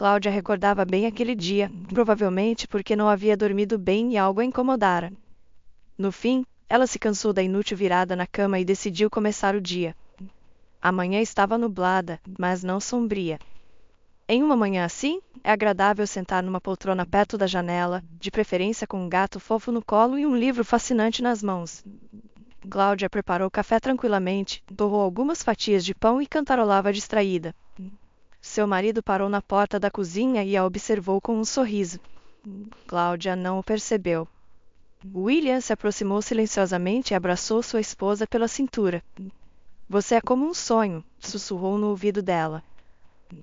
Cláudia recordava bem aquele dia, provavelmente porque não havia dormido bem e algo a incomodara. No fim, ela se cansou da inútil virada na cama e decidiu começar o dia. A manhã estava nublada, mas não sombria. Em uma manhã assim, é agradável sentar numa poltrona perto da janela, de preferência com um gato fofo no colo e um livro fascinante nas mãos. Cláudia preparou café tranquilamente, torrou algumas fatias de pão e cantarolava distraída. Seu marido parou na porta da cozinha e a observou com um sorriso. Cláudia não o percebeu. William se aproximou silenciosamente e abraçou sua esposa pela cintura. Você é como um sonho, sussurrou no ouvido dela.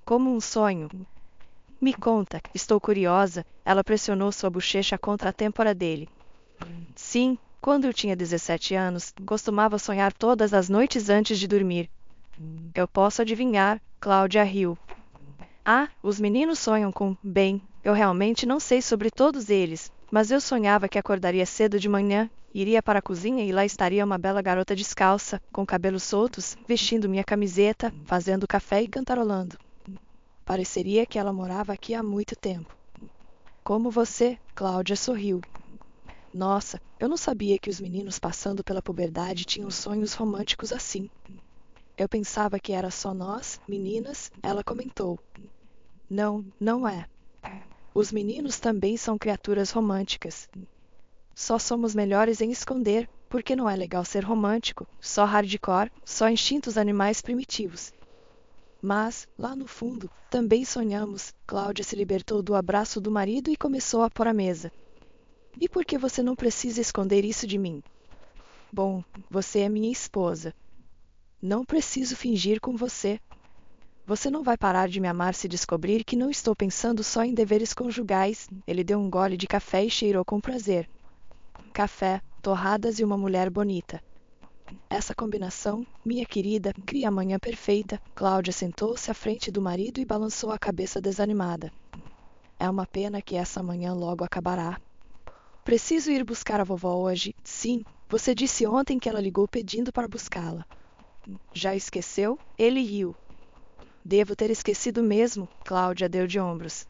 Como um sonho? Me conta, estou curiosa. Ela pressionou sua bochecha contra a têmpora dele. Sim, quando eu tinha 17 anos, costumava sonhar todas as noites antes de dormir. Eu posso adivinhar, Cláudia riu. Ah, os meninos sonham com, bem, eu realmente não sei sobre todos eles, mas eu sonhava que acordaria cedo de manhã, iria para a cozinha e lá estaria uma bela garota descalça, com cabelos soltos, vestindo minha camiseta, fazendo café e cantarolando. Pareceria que ela morava aqui há muito tempo. Como você, Cláudia sorriu. Nossa, eu não sabia que os meninos passando pela puberdade tinham sonhos românticos assim. Eu pensava que era só nós, meninas, ela comentou. Não, não é. Os meninos também são criaturas românticas. Só somos melhores em esconder, porque não é legal ser romântico, só hardcore, só instintos animais primitivos. Mas, lá no fundo, também sonhamos. Cláudia se libertou do abraço do marido e começou a pôr a mesa. E por que você não precisa esconder isso de mim? Bom, você é minha esposa. Não preciso fingir com você. Você não vai parar de me amar se descobrir que não estou pensando só em deveres conjugais. Ele deu um gole de café e cheirou com prazer. Café, torradas e uma mulher bonita. Essa combinação, minha querida, cria a manhã perfeita. Cláudia sentou-se à frente do marido e balançou a cabeça desanimada. É uma pena que essa manhã logo acabará. Preciso ir buscar a vovó hoje. Sim, você disse ontem que ela ligou pedindo para buscá-la. Já esqueceu? Ele riu. Devo ter esquecido mesmo, Cláudia deu de ombros.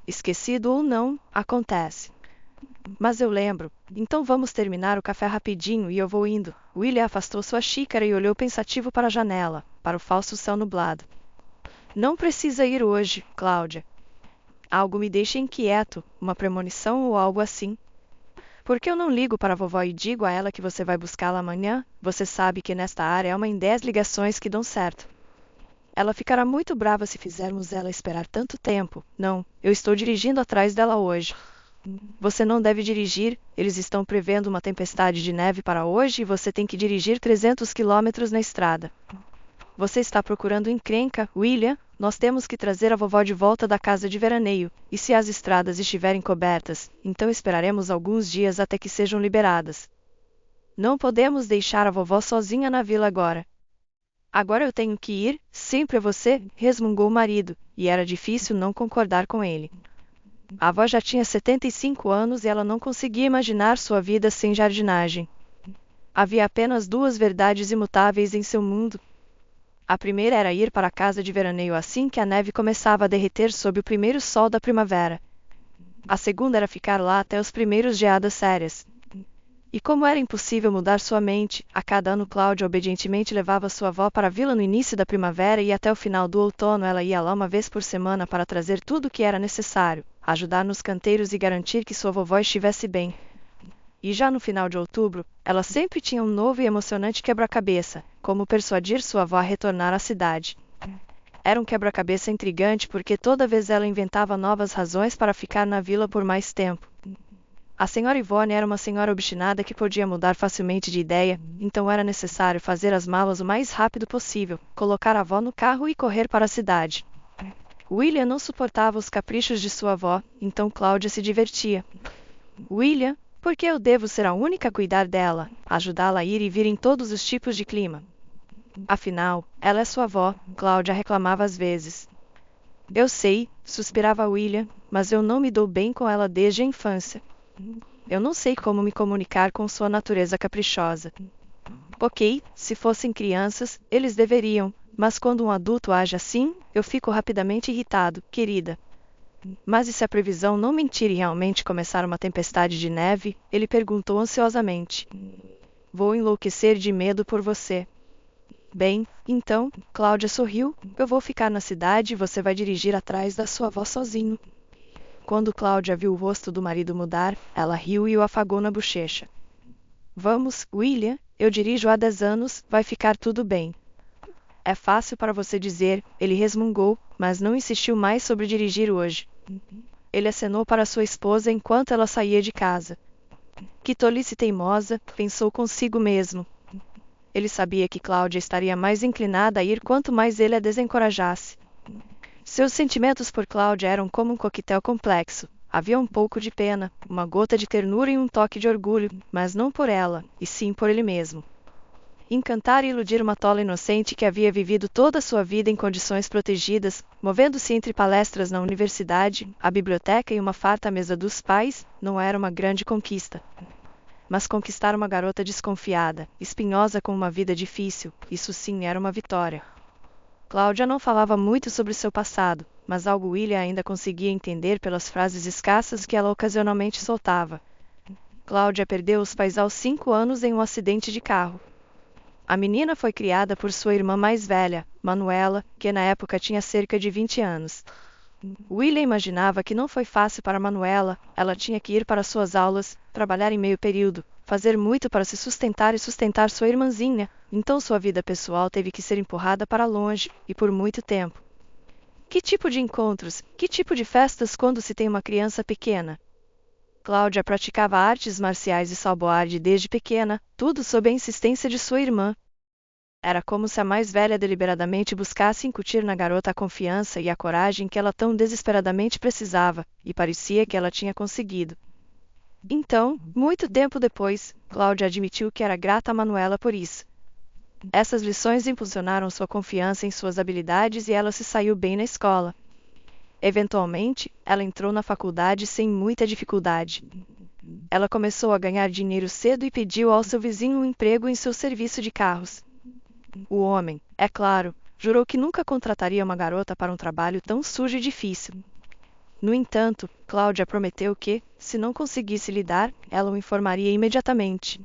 Esquecido ou não, acontece. Mas eu lembro. Então vamos terminar o café rapidinho e eu vou indo. William afastou sua xícara e olhou pensativo para a janela, para o falso céu nublado. Não precisa ir hoje, Cláudia. Algo me deixa inquieto, uma premonição ou algo assim. Por que eu não ligo para a vovó e digo a ela que você vai buscá-la amanhã? Você sabe que nesta área é uma em 10 ligações que dão certo. Ela ficará muito brava se fizermos ela esperar tanto tempo. Não, eu estou dirigindo atrás dela hoje. Você não deve dirigir, eles estão prevendo uma tempestade de neve para hoje e você tem que dirigir 300 quilômetros na estrada. Você está procurando encrenca, William? Nós temos que trazer a vovó de volta da casa de veraneio, e se as estradas estiverem cobertas, então esperaremos alguns dias até que sejam liberadas. Não podemos deixar a vovó sozinha na vila agora. Agora eu tenho que ir, sempre é você, resmungou o marido, e era difícil não concordar com ele. A avó já tinha 75 anos e ela não conseguia imaginar sua vida sem jardinagem. Havia apenas duas verdades imutáveis em seu mundo. A primeira era ir para a casa de veraneio assim que a neve começava a derreter sob o primeiro sol da primavera. A segunda era ficar lá até os primeiros geadas sérias. E como era impossível mudar sua mente, a cada ano Cláudia obedientemente levava sua avó para a vila no início da primavera e até o final do outono ela ia lá uma vez por semana para trazer tudo o que era necessário, ajudar nos canteiros e garantir que sua vovó estivesse bem. E já no final de outubro, ela sempre tinha um novo e emocionante quebra-cabeça, como persuadir sua avó a retornar à cidade. Era um quebra-cabeça intrigante porque toda vez ela inventava novas razões para ficar na vila por mais tempo. A senhora Ivone era uma senhora obstinada que podia mudar facilmente de ideia, então era necessário fazer as malas o mais rápido possível, colocar a avó no carro e correr para a cidade. William não suportava os caprichos de sua avó, então Cláudia se divertia. William, por que eu devo ser a única a cuidar dela, ajudá-la a ir e vir em todos os tipos de clima? Afinal, ela é sua avó, Cláudia reclamava às vezes. Eu sei, suspirava William, mas eu não me dou bem com ela desde a infância. Eu não sei como me comunicar com sua natureza caprichosa. Ok, se fossem crianças, eles deveriam, Mas quando um adulto age assim, eu fico rapidamente irritado, querida. Mas e se a previsão não mentir e realmente começar uma tempestade de neve? Ele perguntou ansiosamente. Vou enlouquecer de medo por você. Bem, então, Cláudia sorriu, eu vou ficar na cidade e você vai dirigir atrás da sua avó sozinho. Quando Cláudia viu o rosto do marido mudar, ela riu e o afagou na bochecha. Vamos, William, eu dirijo há 10 anos, vai ficar tudo bem. É fácil para você dizer, ele resmungou, mas não insistiu mais sobre dirigir hoje. Ele acenou para sua esposa enquanto ela saía de casa. Que tolice teimosa, pensou consigo mesmo. Ele sabia que Cláudia estaria mais inclinada a ir quanto mais ele a desencorajasse. Seus sentimentos por Cláudia eram como um coquetel complexo. Havia um pouco de pena, uma gota de ternura e um toque de orgulho, mas não por ela, e sim por ele mesmo. Encantar e iludir uma tola inocente que havia vivido toda a sua vida em condições protegidas, movendo-se entre palestras na universidade, a biblioteca e uma farta mesa dos pais, não era uma grande conquista. Mas conquistar uma garota desconfiada, espinhosa com uma vida difícil, isso sim era uma vitória. Cláudia não falava muito sobre seu passado, mas algo William ainda conseguia entender pelas frases escassas que ela ocasionalmente soltava. Cláudia perdeu os pais aos 5 anos em um acidente de carro. A menina foi criada por sua irmã mais velha, Manuela, que na época tinha cerca de 20 anos. William imaginava que não foi fácil para Manuela, ela tinha que ir para suas aulas, trabalhar em meio período, fazer muito para se sustentar e sustentar sua irmãzinha, então sua vida pessoal teve que ser empurrada para longe, e por muito tempo. Que tipo de encontros, que tipo de festas quando se tem uma criança pequena? Cláudia praticava artes marciais e salboarde desde pequena, tudo sob a insistência de sua irmã. Era como se a mais velha deliberadamente buscasse incutir na garota a confiança e a coragem que ela tão desesperadamente precisava, e parecia que ela tinha conseguido. Então, muito tempo depois, Cláudia admitiu que era grata a Manuela por isso. Essas lições impulsionaram sua confiança em suas habilidades e ela se saiu bem na escola. Eventualmente, ela entrou na faculdade sem muita dificuldade. Ela começou a ganhar dinheiro cedo e pediu ao seu vizinho um emprego em seu serviço de carros. O homem, é claro, jurou que nunca contrataria uma garota para um trabalho tão sujo e difícil. No entanto, Cláudia prometeu que, se não conseguisse lidar, ela o informaria imediatamente.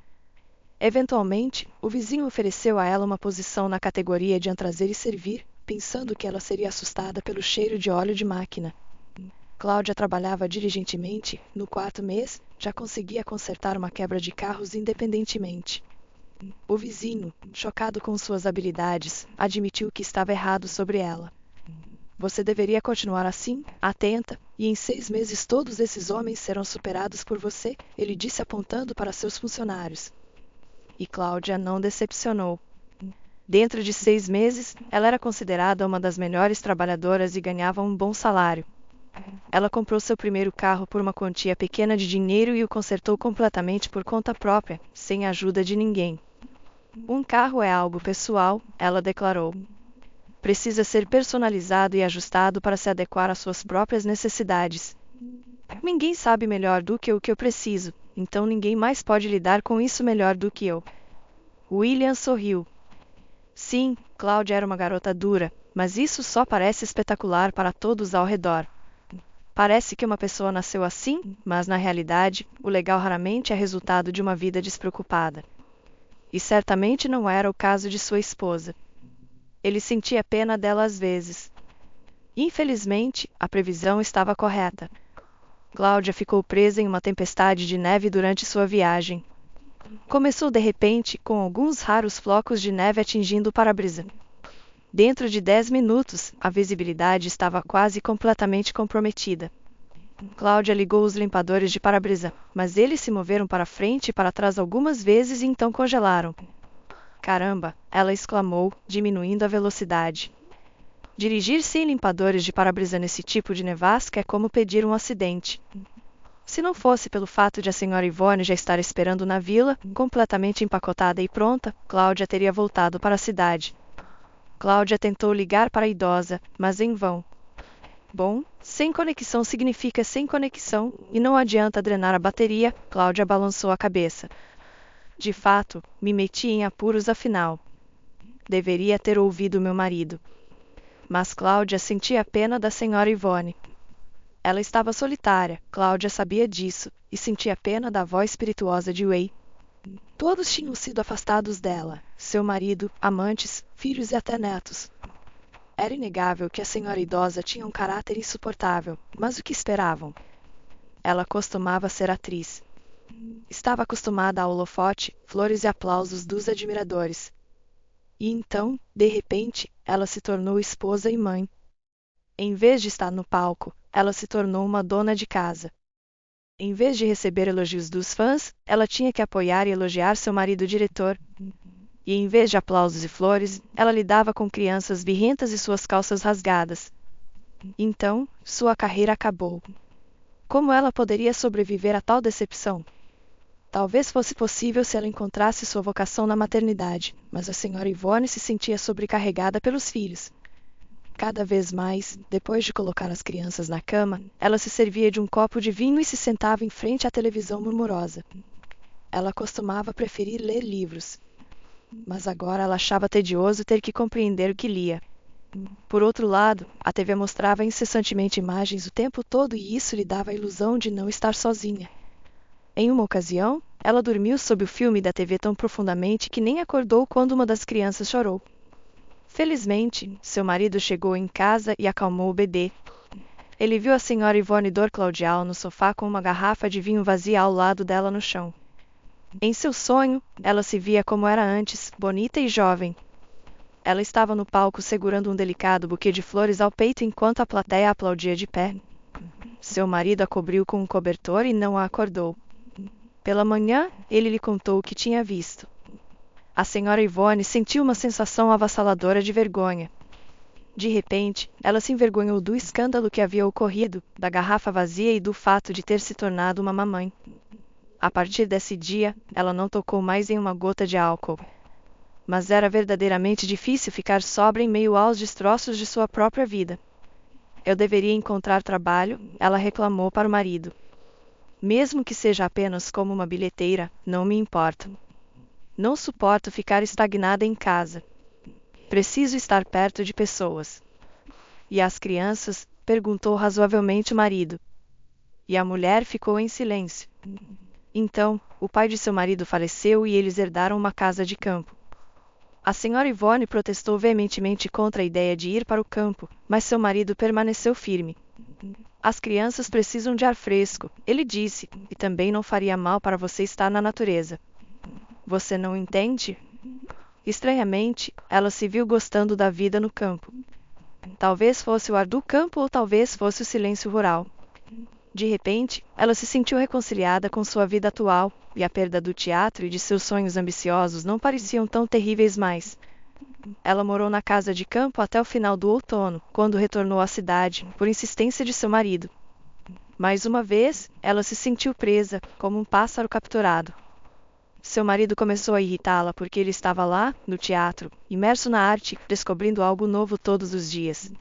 Eventualmente, o vizinho ofereceu a ela uma posição na categoria de trazer e servir, pensando que ela seria assustada pelo cheiro de óleo de máquina. Cláudia trabalhava diligentemente, no 4º mês, já conseguia consertar uma quebra de carros independentemente. O vizinho, chocado com suas habilidades, admitiu que estava errado sobre ela. Você deveria continuar assim, atenta, e em 6 meses todos esses homens serão superados por você, ele disse apontando para seus funcionários. E Cláudia não decepcionou. Dentro de 6 meses, ela era considerada uma das melhores trabalhadoras e ganhava um bom salário. Ela comprou seu primeiro carro por uma quantia pequena de dinheiro e o consertou completamente por conta própria, sem a ajuda de ninguém. Um carro é algo pessoal, ela declarou. Precisa ser personalizado e ajustado para se adequar às suas próprias necessidades. Ninguém sabe melhor do que o que eu preciso, então ninguém mais pode lidar com isso melhor do que eu. William sorriu. Sim, Cláudia era uma garota dura, mas isso só parece espetacular para todos ao redor. Parece que uma pessoa nasceu assim, mas na realidade, o legal raramente é resultado de uma vida despreocupada. E certamente não era o caso de sua esposa. Ele sentia pena dela às vezes. Infelizmente, a previsão estava correta. Cláudia ficou presa em uma tempestade de neve durante sua viagem. Começou de repente, com alguns raros flocos de neve atingindo o para-brisa. Dentro de 10 minutos, a visibilidade estava quase completamente comprometida. Cláudia ligou os limpadores de para-brisa, mas eles se moveram para frente e para trás algumas vezes e então congelaram. Caramba! Ela exclamou, diminuindo a velocidade. Dirigir sem limpadores de para-brisa nesse tipo de nevasca é como pedir um acidente. Se não fosse pelo fato de a senhora Ivone já estar esperando na vila, completamente empacotada e pronta, Cláudia teria voltado para a cidade. Cláudia tentou ligar para a idosa, mas em vão. Bom, sem conexão significa sem conexão, e não adianta drenar a bateria, Cláudia balançou a cabeça. De fato, me meti em apuros afinal. Deveria ter ouvido meu marido. Mas Cláudia sentia a pena da senhora Ivone. Ela estava solitária, Cláudia sabia disso, e sentia pena da avó espirituosa de Wei. Todos tinham sido afastados dela, seu marido, amantes, filhos e até netos. Era inegável que a senhora idosa tinha um caráter insuportável, mas o que esperavam? Ela costumava ser atriz. Estava acostumada ao holofote, flores e aplausos dos admiradores. E então, de repente, ela se tornou esposa e mãe. Em vez de estar no palco, ela se tornou uma dona de casa. Em vez de receber elogios dos fãs, ela tinha que apoiar e elogiar seu marido diretor. E em vez de aplausos e flores, ela lidava com crianças birrentas e suas calças rasgadas. Então, sua carreira acabou. Como ela poderia sobreviver a tal decepção? Talvez fosse possível se ela encontrasse sua vocação na maternidade, mas a senhora Ivone se sentia sobrecarregada pelos filhos. Cada vez mais, depois de colocar as crianças na cama, ela se servia de um copo de vinho e se sentava em frente à televisão murmurosa. Ela costumava preferir ler livros, mas agora ela achava tedioso ter que compreender o que lia. Por outro lado, a TV mostrava incessantemente imagens o tempo todo e isso lhe dava a ilusão de não estar sozinha. Em uma ocasião, ela dormiu sob o filme da TV tão profundamente que nem acordou quando uma das crianças chorou. Felizmente, seu marido chegou em casa e acalmou o bebê. Ele viu a senhora Ivone Dor Claudial no sofá com uma garrafa de vinho vazia ao lado dela no chão. Em seu sonho, ela se via como era antes, bonita e jovem. Ela estava no palco segurando um delicado buquê de flores ao peito enquanto a plateia aplaudia de pé. Seu marido a cobriu com um cobertor e não a acordou. Pela manhã, ele lhe contou o que tinha visto. A senhora Ivone sentiu uma sensação avassaladora de vergonha. De repente, ela se envergonhou do escândalo que havia ocorrido, da garrafa vazia e do fato de ter se tornado uma mamãe. A partir desse dia, ela não tocou mais em uma gota de álcool. Mas era verdadeiramente difícil ficar sóbria em meio aos destroços de sua própria vida. Eu deveria encontrar trabalho, ela reclamou para o marido. Mesmo que seja apenas como uma bilheteira, não me importa. Não suporto ficar estagnada em casa. Preciso estar perto de pessoas. E as crianças? Perguntou razoavelmente o marido. E a mulher ficou em silêncio. Então, o pai de seu marido faleceu e eles herdaram uma casa de campo. A senhora Ivone protestou veementemente contra a ideia de ir para o campo, mas seu marido permaneceu firme. As crianças precisam de ar fresco, ele disse, e também não faria mal para você estar na natureza. Você não entende? Estranhamente, ela se viu gostando da vida no campo. Talvez fosse o ar do campo ou talvez fosse o silêncio rural. De repente, ela se sentiu reconciliada com sua vida atual, e a perda do teatro e de seus sonhos ambiciosos não pareciam tão terríveis mais. Ela morou na casa de campo até o final do outono, quando retornou à cidade, por insistência de seu marido. Mais uma vez, ela se sentiu presa, como um pássaro capturado. Seu marido começou a irritá-la porque ele estava lá, no teatro, imerso na arte, descobrindo algo novo todos os dias.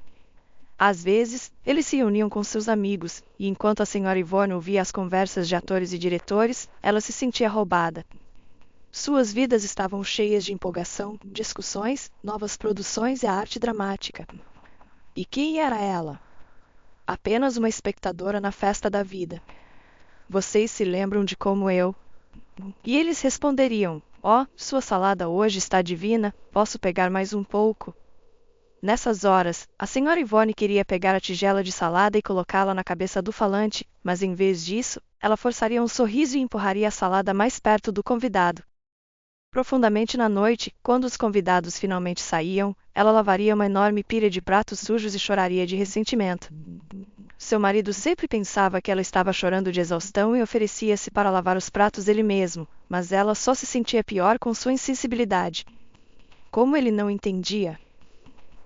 Às vezes, eles se reuniam com seus amigos, e enquanto a senhora Ivone ouvia as conversas de atores e diretores, ela se sentia roubada. Suas vidas estavam cheias de empolgação, discussões, novas produções e a arte dramática. E quem era ela? Apenas uma espectadora na festa da vida. Vocês se lembram de como eu... E eles responderiam, sua salada hoje está divina, posso pegar mais um pouco? Nessas horas, a senhora Ivone queria pegar a tigela de salada e colocá-la na cabeça do falante, mas em vez disso, ela forçaria um sorriso e empurraria a salada mais perto do convidado. Profundamente na noite, quando os convidados finalmente saíam, ela lavaria uma enorme pilha de pratos sujos e choraria de ressentimento. Seu marido sempre pensava que ela estava chorando de exaustão e oferecia-se para lavar os pratos ele mesmo, mas ela só se sentia pior com sua insensibilidade. Como ele não entendia?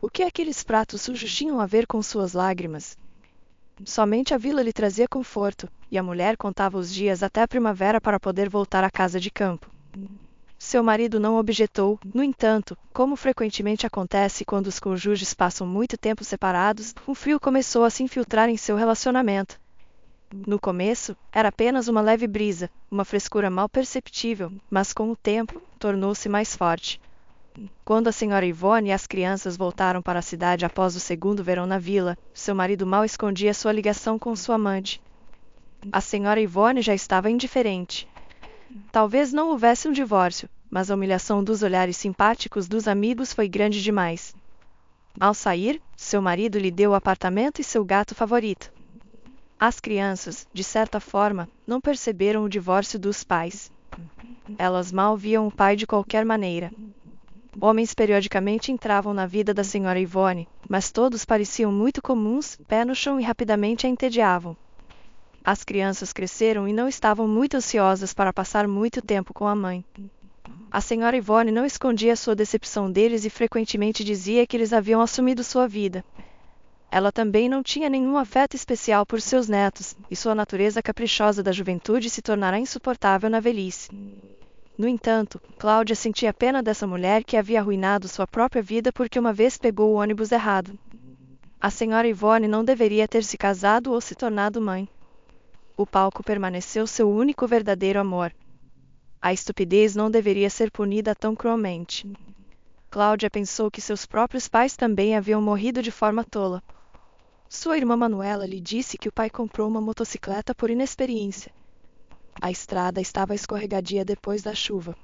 O que aqueles pratos sujos tinham a ver com suas lágrimas? Somente a vila lhe trazia conforto, e a mulher contava os dias até a primavera para poder voltar à casa de campo. Seu marido não objetou, no entanto, como frequentemente acontece quando os cônjuges passam muito tempo separados, um frio começou a se infiltrar em seu relacionamento. No começo, era apenas uma leve brisa, uma frescura mal perceptível, mas com o tempo, tornou-se mais forte. Quando a senhora Yvonne e as crianças voltaram para a cidade após o segundo verão na vila, seu marido mal escondia sua ligação com sua amante. A senhora Yvonne já estava indiferente. Talvez não houvesse um divórcio, mas a humilhação dos olhares simpáticos dos amigos foi grande demais. Ao sair, seu marido lhe deu o apartamento e seu gato favorito. As crianças, de certa forma, não perceberam o divórcio dos pais. Elas mal viam o pai de qualquer maneira. Homens periodicamente entravam na vida da senhora Yvonne, mas todos pareciam muito comuns, pé no chão e rapidamente a entediavam. As crianças cresceram e não estavam muito ansiosas para passar muito tempo com a mãe. A senhora Yvonne não escondia sua decepção deles e frequentemente dizia que eles haviam assumido sua vida. Ela também não tinha nenhum afeto especial por seus netos, e sua natureza caprichosa da juventude se tornará insuportável na velhice. No entanto, Cláudia sentia pena dessa mulher que havia arruinado sua própria vida porque uma vez pegou o ônibus errado. A senhora Yvonne não deveria ter se casado ou se tornado mãe. O palco permaneceu seu único verdadeiro amor. A estupidez não deveria ser punida tão cruelmente. Cláudia pensou que seus próprios pais também haviam morrido de forma tola. Sua irmã Manuela lhe disse que o pai comprou uma motocicleta por inexperiência. A estrada estava escorregadia depois da chuva.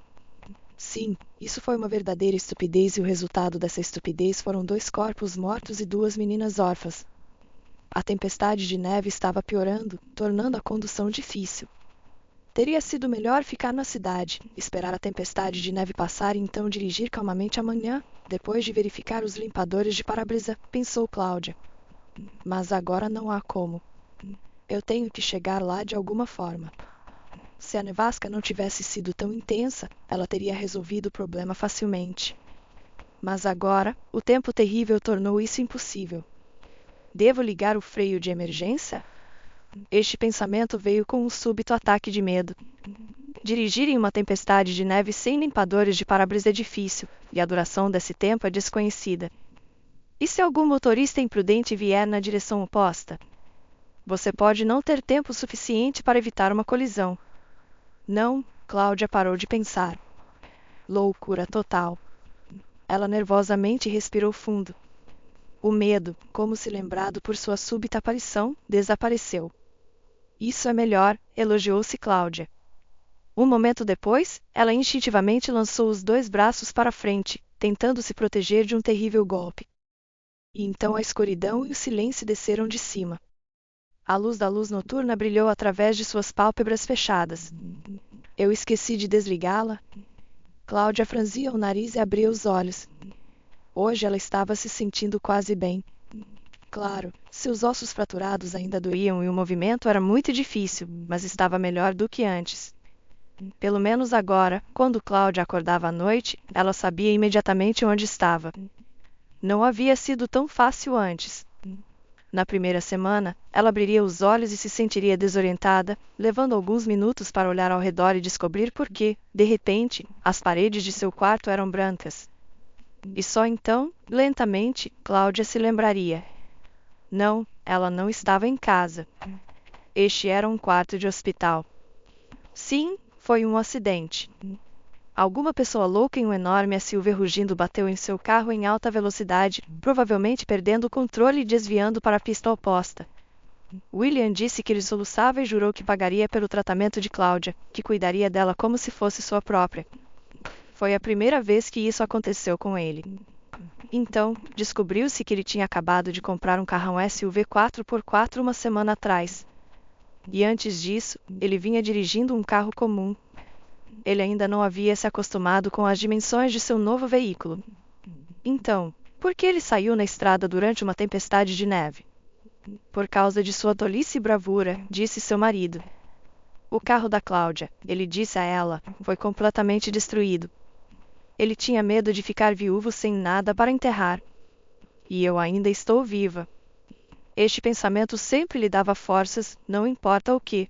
Sim, isso foi uma verdadeira estupidez e o resultado dessa estupidez foram 2 corpos mortos e 2 meninas órfãs. A tempestade de neve estava piorando, tornando a condução difícil. Teria sido melhor ficar na cidade, esperar a tempestade de neve passar e então dirigir calmamente amanhã, depois de verificar os limpadores de para-brisa, pensou Cláudia. Mas agora não há como. Eu tenho que chegar lá de alguma forma. Se a nevasca não tivesse sido tão intensa, ela teria resolvido o problema facilmente. Mas agora, o tempo terrível tornou isso impossível. Devo ligar o freio de emergência? Este pensamento veio com um súbito ataque de medo. Dirigir em uma tempestade de neve sem limpadores de para-brisa é difícil, e a duração desse tempo é desconhecida. E se algum motorista imprudente vier na direção oposta? Você pode não ter tempo suficiente para evitar uma colisão. Não, Cláudia parou de pensar. Loucura total. Ela nervosamente respirou fundo. O medo, como se lembrado por sua súbita aparição, desapareceu. Isso é melhor, elogiou-se Cláudia. Um momento depois, ela instintivamente lançou os 2 braços para frente, tentando se proteger de um terrível golpe. E então a escuridão e o silêncio desceram de cima. A luz da luz noturna brilhou através de suas pálpebras fechadas. Eu esqueci de desligá-la. Cláudia franzia o nariz e abria os olhos. Hoje ela estava se sentindo quase bem. Claro, seus ossos fraturados ainda doíam e o movimento era muito difícil, mas estava melhor do que antes. Pelo menos agora, quando Cláudia acordava à noite, ela sabia imediatamente onde estava. Não havia sido tão fácil antes. Na primeira semana, ela abriria os olhos e se sentiria desorientada, levando alguns minutos para olhar ao redor e descobrir por que, de repente, as paredes de seu quarto eram brancas. E só então, lentamente, Cláudia se lembraria. Não, ela não estava em casa. Este era um quarto de hospital. Sim, foi um acidente. Alguma pessoa louca em um enorme SUV rugindo bateu em seu carro em alta velocidade, provavelmente perdendo o controle e desviando para a pista oposta. William disse que ele soluçava e jurou que pagaria pelo tratamento de Cláudia, que cuidaria dela como se fosse sua própria. Foi a primeira vez que isso aconteceu com ele. Então, descobriu-se que ele tinha acabado de comprar um carrão SUV 4x4 uma semana atrás. E antes disso, ele vinha dirigindo um carro comum. Ele ainda não havia se acostumado com as dimensões de seu novo veículo. Então, por que ele saiu na estrada durante uma tempestade de neve? Por causa de sua tolice e bravura, disse seu marido. O carro da Cláudia, ele disse a ela, foi completamente destruído. Ele tinha medo de ficar viúvo sem nada para enterrar. E eu ainda estou viva. Este pensamento sempre lhe dava forças, não importa o que.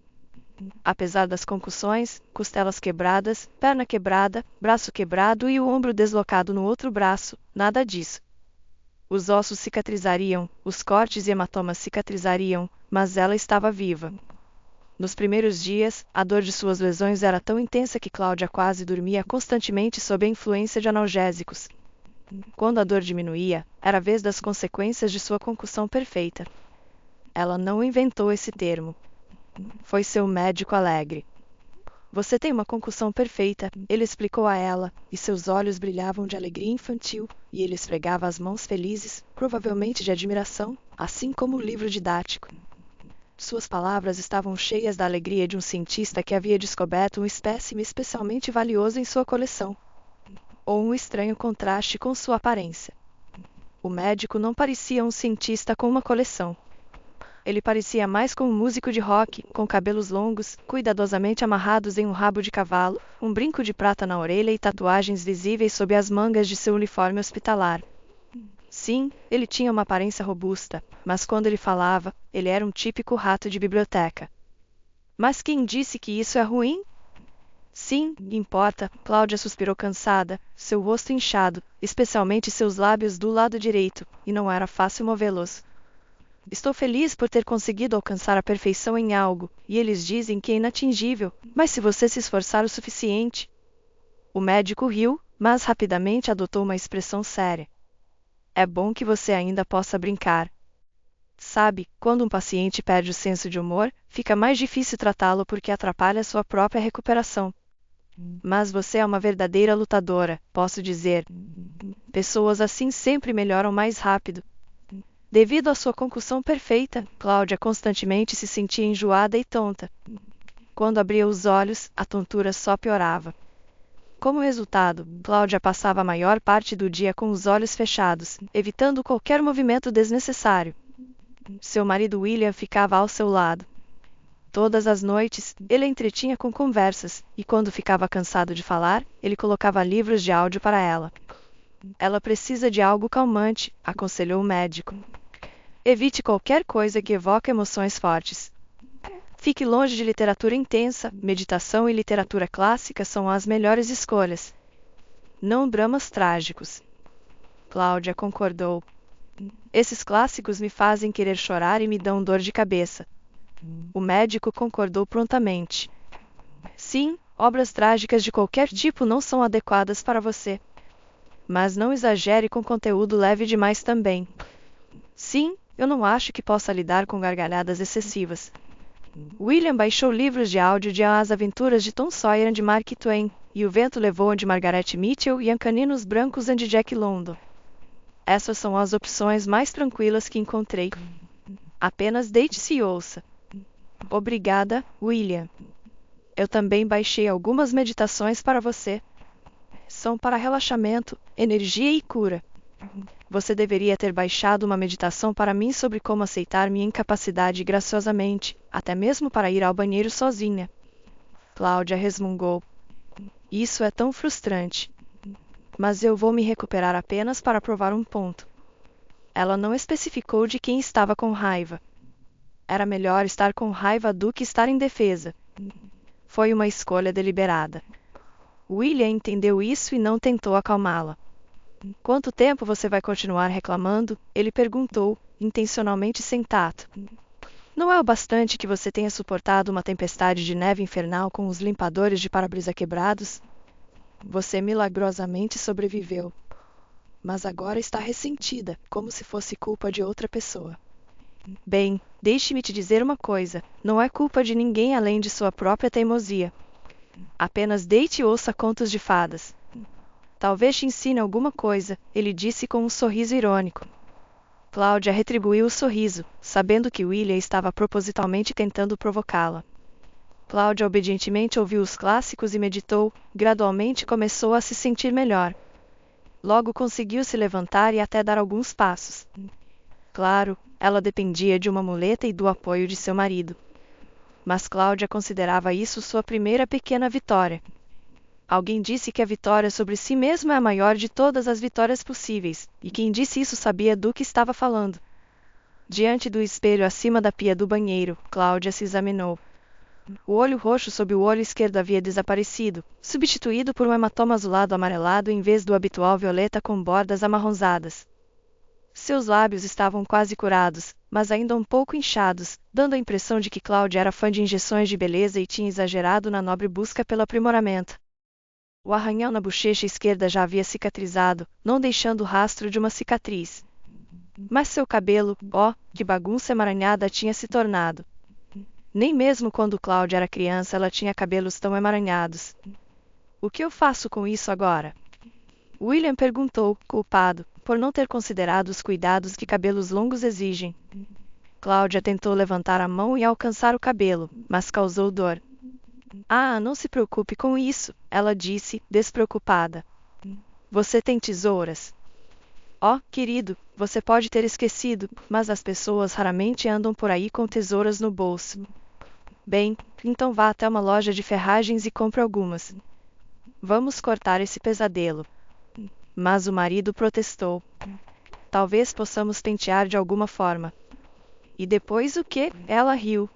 Apesar das concussões, costelas quebradas, perna quebrada, braço quebrado e o ombro deslocado no outro braço, nada disso. Os ossos cicatrizariam, os cortes e hematomas cicatrizariam, mas ela estava viva. Nos primeiros dias, a dor de suas lesões era tão intensa que Cláudia quase dormia constantemente sob a influência de analgésicos. Quando a dor diminuía, era a vez das consequências de sua concussão perfeita. Ela não inventou esse termo. Foi seu médico alegre. Você tem uma concussão perfeita, ele explicou a ela, e seus olhos brilhavam de alegria infantil, e ele esfregava as mãos felizes, provavelmente de admiração, assim como o livro didático. Suas palavras estavam cheias da alegria de um cientista que havia descoberto um espécime especialmente valioso em sua coleção, ou um estranho contraste com sua aparência. O médico não parecia um cientista com uma coleção. Ele parecia mais como um músico de rock, com cabelos longos, cuidadosamente amarrados em um rabo de cavalo, um brinco de prata na orelha e tatuagens visíveis sob as mangas de seu uniforme hospitalar. Sim, ele tinha uma aparência robusta, mas quando ele falava, ele era um típico rato de biblioteca. Mas quem disse que isso é ruim? Sim, importa, Cláudia suspirou cansada, seu rosto inchado, especialmente seus lábios do lado direito, e não era fácil movê-los. Estou feliz por ter conseguido alcançar a perfeição em algo, e eles dizem que é inatingível, mas se você se esforçar o suficiente... O médico riu, mas rapidamente adotou uma expressão séria. É bom que você ainda possa brincar. Sabe, quando um paciente perde o senso de humor, fica mais difícil tratá-lo porque atrapalha sua própria recuperação. Mas você é uma verdadeira lutadora, posso dizer. Pessoas assim sempre melhoram mais rápido. Devido à sua concussão perfeita, Cláudia constantemente se sentia enjoada e tonta. Quando abria os olhos, a tontura só piorava. Como resultado, Cláudia passava a maior parte do dia com os olhos fechados, evitando qualquer movimento desnecessário. Seu marido William ficava ao seu lado. Todas as noites, ele a entretinha com conversas, e quando ficava cansado de falar, ele colocava livros de áudio para ela. Ela precisa de algo calmante, aconselhou o médico. Evite qualquer coisa que evoque emoções fortes. Fique longe de literatura intensa, meditação e literatura clássica são as melhores escolhas. Não dramas trágicos. Cláudia concordou. Esses clássicos me fazem querer chorar e me dão dor de cabeça. O médico concordou prontamente. Sim, obras trágicas de qualquer tipo não são adequadas para você. Mas não exagere com conteúdo leve demais também. Sim, eu não acho que possa lidar com gargalhadas excessivas. William baixou livros de áudio de As Aventuras de Tom Sawyer de Mark Twain, e O Vento Levou de Margaret Mitchell e Caninos Brancos de Jack London. Essas são as opções mais tranquilas que encontrei. Apenas deite-se e ouça. Obrigada, William. Eu também baixei algumas meditações para você. São para relaxamento, energia e cura. Você deveria ter baixado uma meditação para mim sobre como aceitar minha incapacidade graciosamente, até mesmo para ir ao banheiro sozinha. Cláudia resmungou. Isso é tão frustrante. Mas eu vou me recuperar apenas para provar um ponto. Ela não especificou de quem estava com raiva. Era melhor estar com raiva do que estar em defesa. Foi uma escolha deliberada. William entendeu isso e não tentou acalmá-la. Quanto tempo você vai continuar reclamando? Ele perguntou, intencionalmente sem tato. Não é o bastante que você tenha suportado uma tempestade de neve infernal com os limpadores de para-brisa quebrados? Você milagrosamente sobreviveu. Mas agora está ressentida, como se fosse culpa de outra pessoa. Bem, deixe-me te dizer uma coisa, não é culpa de ninguém além de sua própria teimosia. Apenas deite e ouça contos de fadas. Talvez te ensine alguma coisa, ele disse com um sorriso irônico. Cláudia retribuiu o sorriso, sabendo que William estava propositalmente tentando provocá-la. Cláudia obedientemente ouviu os clássicos e meditou, gradualmente começou a se sentir melhor. Logo conseguiu se levantar e até dar alguns passos. Claro, ela dependia de uma muleta e do apoio de seu marido. Mas Cláudia considerava isso sua primeira pequena vitória. Alguém disse que a vitória sobre si mesma é a maior de todas as vitórias possíveis, e quem disse isso sabia do que estava falando. Diante do espelho acima da pia do banheiro, Cláudia se examinou. O olho roxo sob o olho esquerdo havia desaparecido, substituído por um hematoma azulado amarelado em vez do habitual violeta com bordas amarronzadas. Seus lábios estavam quase curados, mas ainda um pouco inchados, dando a impressão de que Cláudia era fã de injeções de beleza e tinha exagerado na nobre busca pelo aprimoramento. O arranhão na bochecha esquerda já havia cicatrizado, não deixando rastro de uma cicatriz. Mas seu cabelo, que bagunça emaranhada tinha se tornado. Nem mesmo quando Cláudia era criança ela tinha cabelos tão emaranhados. O que eu faço com isso agora? William perguntou, culpado, por não ter considerado os cuidados que cabelos longos exigem. Cláudia tentou levantar a mão e alcançar o cabelo, mas causou dor. Ah, não se preocupe com isso, ela disse, despreocupada. Você tem tesouras. Querido, você pode ter esquecido, mas as pessoas raramente andam por aí com tesouras no bolso. Bem, então vá até uma loja de ferragens e compre algumas. Vamos cortar esse pesadelo. Mas o marido protestou. Talvez possamos pentear de alguma forma. E depois o quê? Ela riu.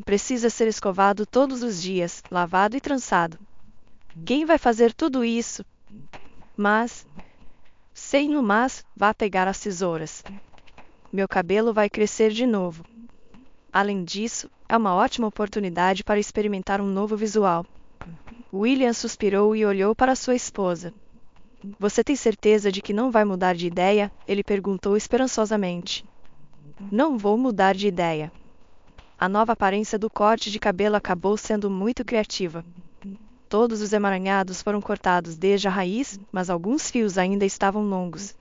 Precisa ser escovado todos os dias, lavado e trançado. Quem vai fazer tudo isso? Mas, vá pegar as tesouras. Meu cabelo vai crescer de novo. Além disso, é uma ótima oportunidade para experimentar um novo visual. William suspirou e olhou para sua esposa. Você tem certeza de que não vai mudar de ideia? Ele perguntou esperançosamente. Não vou mudar de ideia. A nova aparência do corte de cabelo acabou sendo muito criativa. Todos os emaranhados foram cortados desde a raiz, mas alguns fios ainda estavam longos.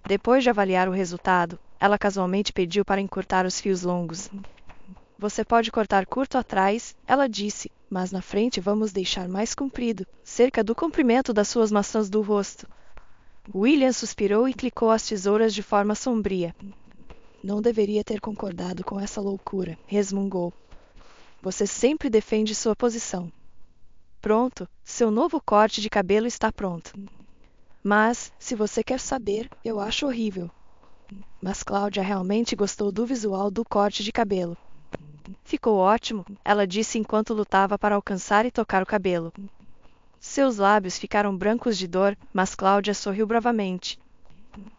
Depois de avaliar o resultado, ela casualmente pediu para encurtar os fios longos. Você pode cortar curto atrás, ela disse, mas na frente vamos deixar mais comprido, cerca do comprimento das suas maçãs do rosto. William suspirou e clicou as tesouras de forma sombria. Não deveria ter concordado com essa loucura, resmungou. Você sempre defende sua posição. Pronto, seu novo corte de cabelo está pronto. Mas, se você quer saber, eu acho horrível. Mas Cláudia realmente gostou do visual do corte de cabelo. Ficou ótimo, ela disse enquanto lutava para alcançar e tocar o cabelo. Seus lábios ficaram brancos de dor, mas Cláudia sorriu bravamente.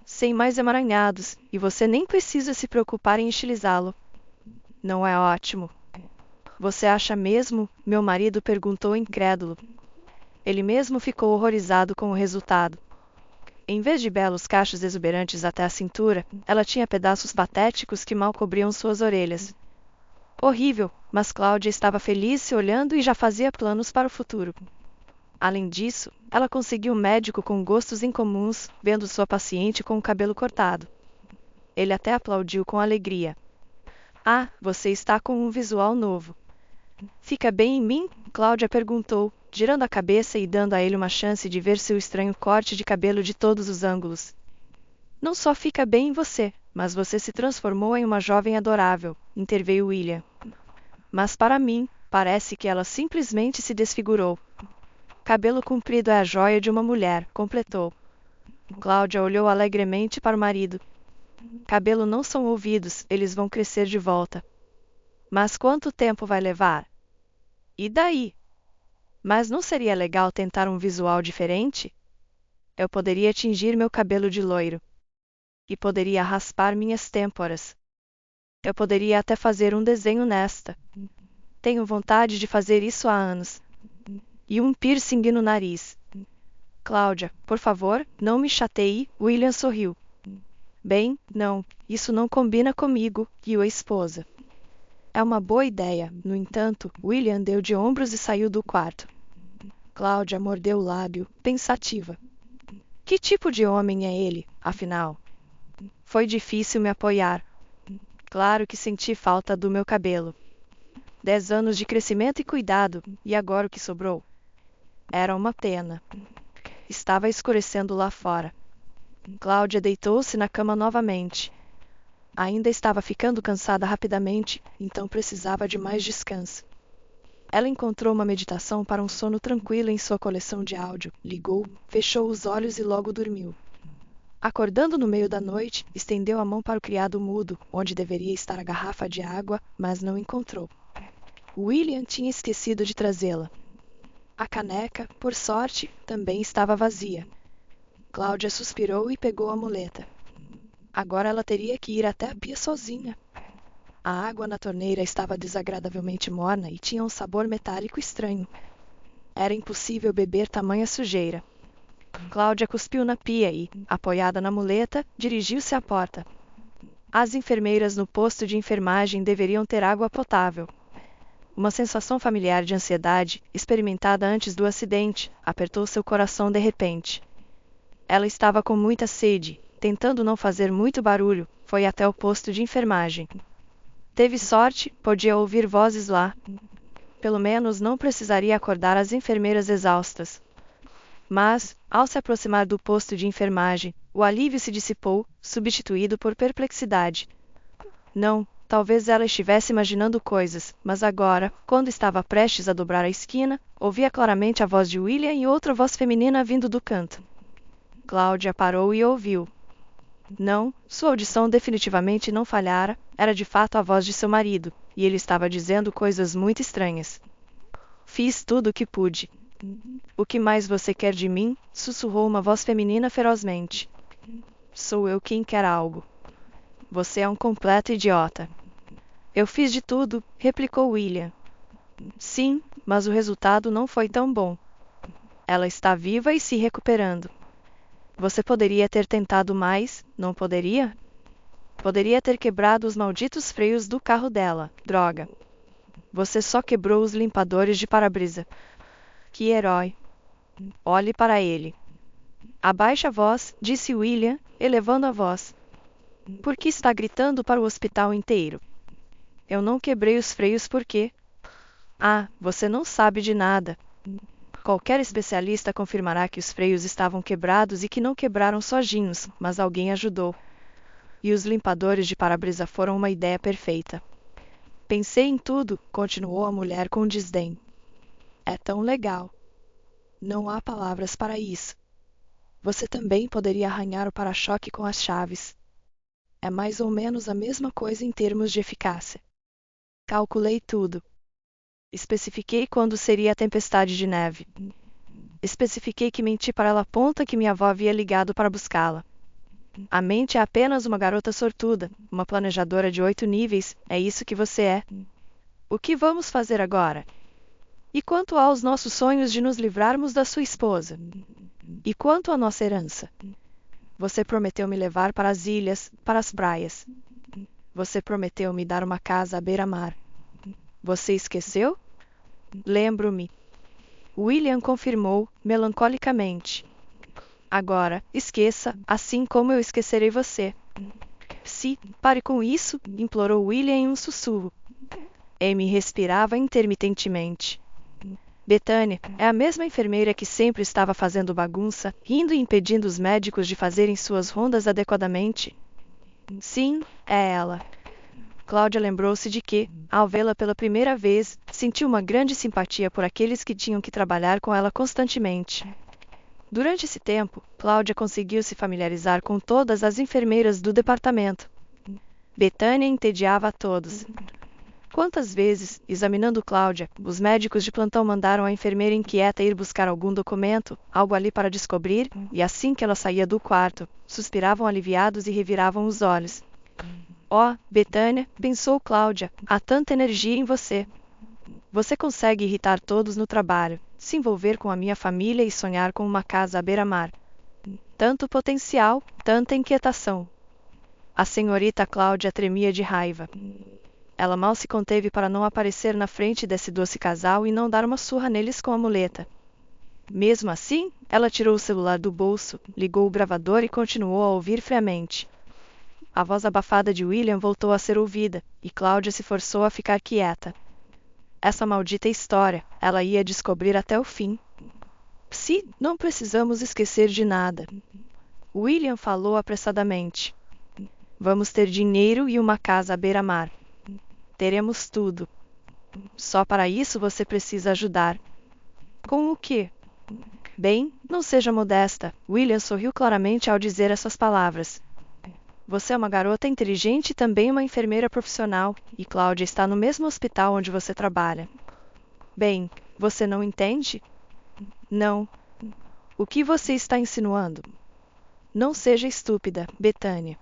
Sem mais emaranhados, e você nem precisa se preocupar em estilizá-lo. Não é ótimo? Você acha mesmo? Meu marido perguntou incrédulo. Ele mesmo ficou horrorizado com o resultado. Em vez de belos cachos exuberantes até a cintura, ela tinha pedaços patéticos que mal cobriam suas orelhas. Horrível, mas Cláudia estava feliz olhando e já fazia planos para o futuro. Além disso, ela conseguiu um médico com gostos incomuns, vendo sua paciente com o cabelo cortado. Ele até aplaudiu com alegria. Ah, você está com um visual novo. Fica bem em mim? Cláudia perguntou, girando a cabeça e dando a ele uma chance de ver seu estranho corte de cabelo de todos os ângulos. Não só fica bem em você, mas você se transformou em uma jovem adorável, interveio William. Mas para mim, parece que ela simplesmente se desfigurou. Cabelo comprido é a joia de uma mulher, completou. Cláudia olhou alegremente para o marido. Cabelo não são ouvidos, eles vão crescer de volta. Mas quanto tempo vai levar? E daí? Mas não seria legal tentar um visual diferente? Eu poderia tingir meu cabelo de loiro. E poderia raspar minhas têmporas. Eu poderia até fazer um desenho nesta. Tenho vontade de fazer isso há anos. E um piercing no nariz. Cláudia, por favor, não me chateie, William sorriu. Bem, não, isso não combina comigo, e a esposa. É uma boa ideia, no entanto, William deu de ombros e saiu do quarto. Cláudia mordeu o lábio, pensativa. Que tipo de homem é ele, afinal? Foi difícil me apoiar. Claro que senti falta do meu cabelo. 10 anos de crescimento e cuidado, e agora o que sobrou? Era uma pena. Estava escurecendo lá fora. Cláudia deitou-se na cama novamente. Ainda estava ficando cansada rapidamente, então precisava de mais descanso. Ela encontrou uma meditação para um sono tranquilo em sua coleção de áudio, ligou, fechou os olhos e logo dormiu. Acordando no meio da noite, estendeu a mão para o criado mudo, onde deveria estar a garrafa de água, mas não encontrou. William tinha esquecido de trazê-la. A caneca, por sorte, também estava vazia. Cláudia suspirou e pegou a muleta. Agora ela teria que ir até a pia sozinha. A água na torneira estava desagradavelmente morna e tinha um sabor metálico estranho. Era impossível beber tamanha sujeira. Cláudia cuspiu na pia e, apoiada na muleta, dirigiu-se à porta. As enfermeiras no posto de enfermagem deveriam ter água potável. Uma sensação familiar de ansiedade, experimentada antes do acidente, apertou seu coração de repente. Ela estava com muita sede. Tentando não fazer muito barulho, foi até o posto de enfermagem. Teve sorte, podia ouvir vozes lá. Pelo menos não precisaria acordar as enfermeiras exaustas. Mas, ao se aproximar do posto de enfermagem, o alívio se dissipou, substituído por perplexidade. Não, talvez ela estivesse imaginando coisas, mas agora, quando estava prestes a dobrar a esquina, ouvia claramente a voz de William e outra voz feminina vindo do canto. Cláudia parou e ouviu. Não, sua audição definitivamente não falhara, era de fato a voz de seu marido, e ele estava dizendo coisas muito estranhas. Fiz tudo o que pude. O que mais você quer de mim? Sussurrou uma voz feminina ferozmente. Sou eu quem quer algo. Você é um completo idiota. Eu fiz de tudo, replicou William. Sim, mas o resultado não foi tão bom. Ela está viva e se recuperando. Você poderia ter tentado mais, não poderia? Poderia ter quebrado os malditos freios do carro dela, droga. Você só quebrou os limpadores de para-brisa. Que herói. Olhe para ele. Abaixe a voz, disse William, elevando a voz. Por que está gritando para o hospital inteiro? Eu não quebrei os freios porque... Ah, você não sabe de nada. Qualquer especialista confirmará que os freios estavam quebrados e que não quebraram sozinhos, mas alguém ajudou. E os limpadores de para-brisa foram uma ideia perfeita. Pensei em tudo, continuou a mulher com desdém. É tão legal. Não há palavras para isso. Você também poderia arranhar o para-choque com as chaves. É mais ou menos a mesma coisa em termos de eficácia. Calculei tudo. Especifiquei quando seria a tempestade de neve. Especifiquei que menti para ela ponta que minha avó havia ligado para buscá-la. A mente é apenas uma garota sortuda, uma planejadora de 8 níveis, é isso que você é. O que vamos fazer agora? E quanto aos nossos sonhos de nos livrarmos da sua esposa? E quanto à nossa herança? Você prometeu me levar para as ilhas, para as praias. Você prometeu me dar uma casa à beira-mar. Você esqueceu? Lembro-me. William confirmou, melancolicamente. Agora, esqueça, assim como eu esquecerei você. Se, pare com isso, implorou William em um sussurro. Amy respirava intermitentemente. Bethany é a mesma enfermeira que sempre estava fazendo bagunça, rindo e impedindo os médicos de fazerem suas rondas adequadamente? Sim, é ela. Cláudia lembrou-se de que, ao vê-la pela primeira vez, sentiu uma grande simpatia por aqueles que tinham que trabalhar com ela constantemente. Durante esse tempo, Cláudia conseguiu se familiarizar com todas as enfermeiras do departamento. Bethany entediava a todos. Quantas vezes, examinando Cláudia, os médicos de plantão mandaram a enfermeira inquieta ir buscar algum documento, algo ali para descobrir, e assim que ela saía do quarto, suspiravam aliviados e reviravam os olhos. Oh, Bethany, pensou Cláudia, há tanta energia em você. Você consegue irritar todos no trabalho, se envolver com a minha família e sonhar com uma casa à beira-mar. Tanto potencial, tanta inquietação. A senhorita Cláudia tremia de raiva. Ela mal se conteve para não aparecer na frente desse doce casal e não dar uma surra neles com a muleta. Mesmo assim, ela tirou o celular do bolso, ligou o gravador e continuou a ouvir friamente. A voz abafada de William voltou a ser ouvida, e Cláudia se forçou a ficar quieta. Essa maldita história, ela ia descobrir até o fim. Psi, não precisamos esquecer de nada. William falou apressadamente. Vamos ter dinheiro e uma casa à beira-mar. Teremos tudo. Só para isso você precisa ajudar. Com o quê? Bem, não seja modesta. William sorriu claramente ao dizer essas palavras. Você é uma garota inteligente e também uma enfermeira profissional, e Cláudia está no mesmo hospital onde você trabalha. Bem, você não entende? Não. O que você está insinuando? Não seja estúpida, Bethany.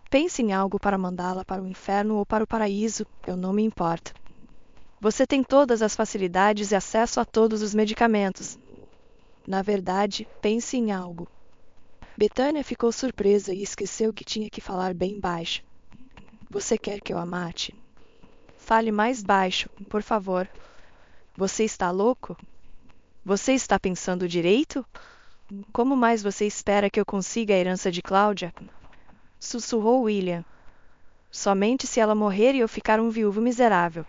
Pense em algo para mandá-la para o inferno ou para o paraíso, eu não me importo. Você tem todas as facilidades e acesso a todos os medicamentos. Na verdade, pense em algo. Betânia ficou surpresa e esqueceu que tinha que falar bem baixo. Você quer que eu a mate? Fale mais baixo, por favor. Você está louco? Você está pensando direito? Como mais você espera que eu consiga a herança de Cláudia? Sussurrou William. Somente se ela morrer e eu ficar um viúvo miserável.